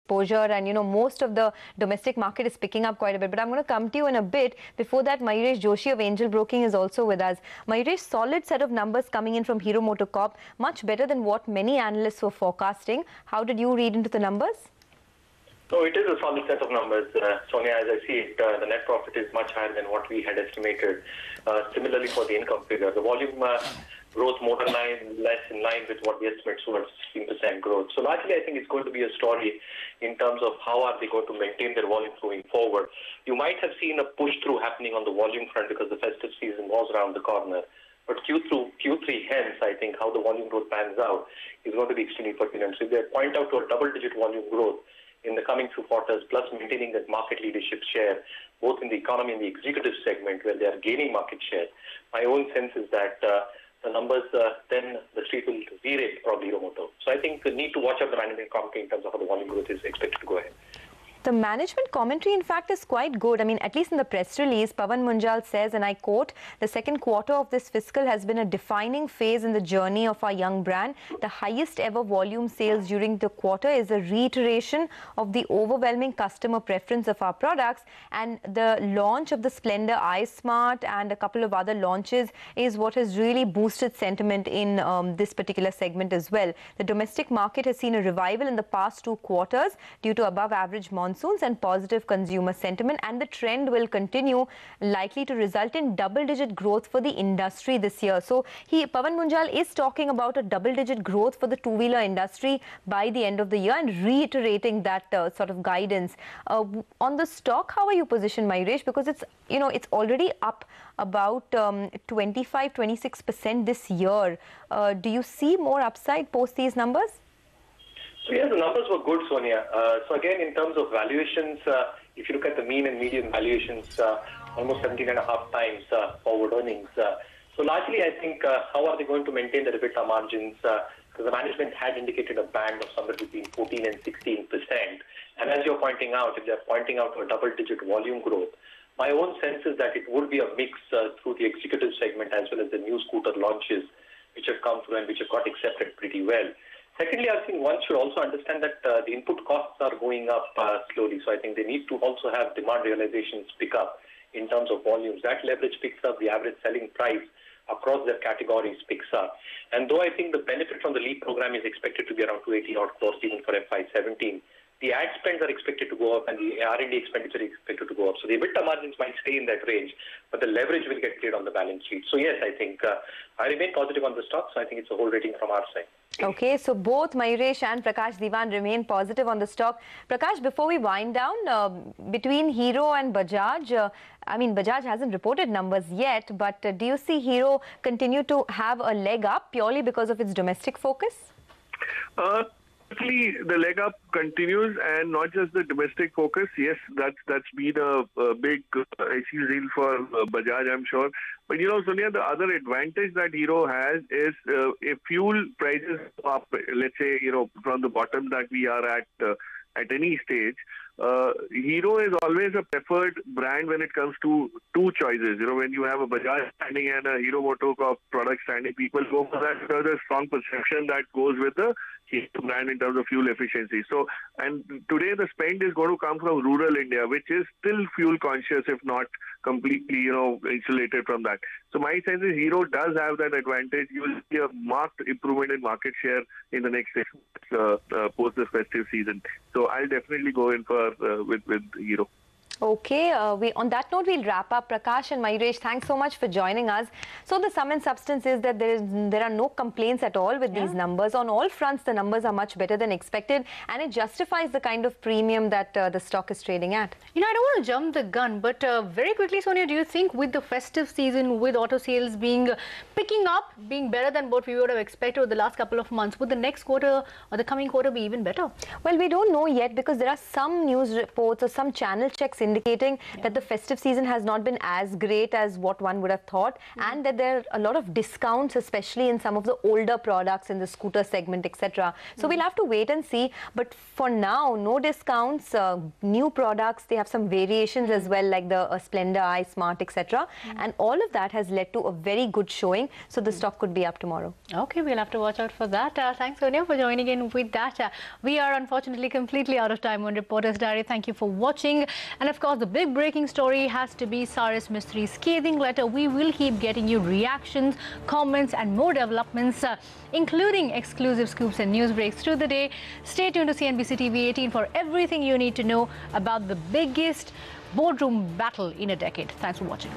exposure, and most of the domestic market is picking up quite a bit. But I'm going to come to you in a bit. Before that, Mayuresh Joshi of Angel Broking is also with us. Mayuresh, solid set of numbers coming in from Hero MotoCorp, much better than what many analysts were forecasting. How did you read into the numbers? No, it is a solid set of numbers, Sonia. As I see it, the net profit is much higher than what we had estimated. Similarly for the income figure, the volume growth more than less in line with what the estimates were, 16% growth. So largely, I think it's going to be a story in terms of how are they going to maintain their volume going forward. You might have seen a push through happening on the volume front because the festive season was around the corner. But Q3, hence, I think how the volume growth pans out is going to be extremely pertinent. So if they point out to a double-digit volume growth in the coming few quarters, plus maintaining that market leadership share, both in the economy and the executive segment where they are gaining market share, my own sense is that the numbers, then the street will re-rate probably Hero Moto. So I think the need to watch out the management commentary in terms of how the volume growth is expected to go ahead. The management commentary, in fact, is quite good. I mean, at least in the press release, Pawan Munjal says, and I quote, "The second quarter of this fiscal has been a defining phase in the journey of our young brand. The highest ever volume sales during the quarter is a reiteration of the overwhelming customer preference of our products, and the launch of the Splendor iSmart and a couple of other launches is what has really boosted sentiment in this particular segment as well. The domestic market has seen a revival in the past 2 quarters due to above average monsoons and positive consumer sentiment, and the trend will continue, likely to result in double-digit growth for the industry this year." So Pawan Munjal is talking about a double-digit growth for the two-wheeler industry by the end of the year and reiterating that sort of guidance. On the stock, how are you positioned, Mayuresh? Because it's already up about 25-26% this year. Do you see more upside post these numbers? So yeah, the numbers were good, Sonia. So again, in terms of valuations, if you look at the mean and median valuations, almost 17.5 times forward earnings. So largely, I think, how are they going to maintain the EBITDA margins? Because the management had indicated a band of somewhere between 14 and 16%. And as you're pointing out, if they're pointing out to a double-digit volume growth, my own sense is that it would be a mix through the executive segment as well as the new scooter launches which have come through and which have got accepted pretty well. Secondly, I think one should also understand that the input costs are going up slowly. So I think they need to also have demand realizations pick up in terms of volumes. That leverage picks up, the average selling price across their categories picks up. And though I think the benefit from the LEAP program is expected to be around 280 odd crores even for FY17, the ad spends are expected to go up and the R&D expenditure is expected to go up. So the EBITDA margins might stay in that range, but the leverage will get cleared on the balance sheet. So yes, I think I remain positive on the stock. So I think it's a whole rating from our side. Okay, so both Mayuresh and Prakash Diwan remain positive on the stock. Prakash, before we wind down, between Hero and Bajaj, I mean, Bajaj hasn't reported numbers yet, but do you see Hero continue to have a leg up purely because of its domestic focus? Actually, the leg up continues, and not just the domestic focus. Yes, that's been a big issue for Bajaj, I'm sure. But Sonia, the other advantage that Hero has is if fuel prices go up, let's say, from the bottom that we are at any stage, Hero is always a preferred brand when it comes to two choices. When you have a Bajaj standing and a Hero MotoCorp product standing, people go for that. There's a strong perception that goes with the Hero brand in terms of fuel efficiency. So, and today the spend is going to come from rural India, which is still fuel conscious, if not completely, insulated from that. So my sense is Hero does have that advantage. You will see a marked improvement in market share in the next 6 months post the festive season. So I'll definitely go in for with Hero. Okay, on that note, we'll wrap up. Prakash and Mayuresh, thanks so much for joining us. So the sum and substance is that there are no complaints at all with these numbers. On all fronts, the numbers are much better than expected, and it justifies the kind of premium that the stock is trading at. I don't want to jump the gun, but very quickly, Sonia, do you think with the festive season, with auto sales picking up, being better than what we would have expected over the last couple of months, would the next quarter or the coming quarter be even better? Well, we don't know yet because there are some news reports or some channel checks indicating that the festive season has not been as great as what one would have thought, and that there are a lot of discounts, especially in some of the older products in the scooter segment, etc. So we'll have to wait and see. But for now, no discounts, new products. They have some variations as well, like the Splendor I Smart, etc. And all of that has led to a very good showing. So the stock could be up tomorrow. Okay, we'll have to watch out for that. Thanks, Sonia, for joining in with that. We are unfortunately completely out of time on Reporter's Diary. Thank you for watching. And of course, the big breaking story has to be Cyrus Mistri's scathing letter. We will keep getting you reactions, comments, and more developments, including exclusive scoops and news breaks through the day. Stay tuned to CNBC TV 18 for everything you need to know about the biggest boardroom battle in a decade. Thanks for watching.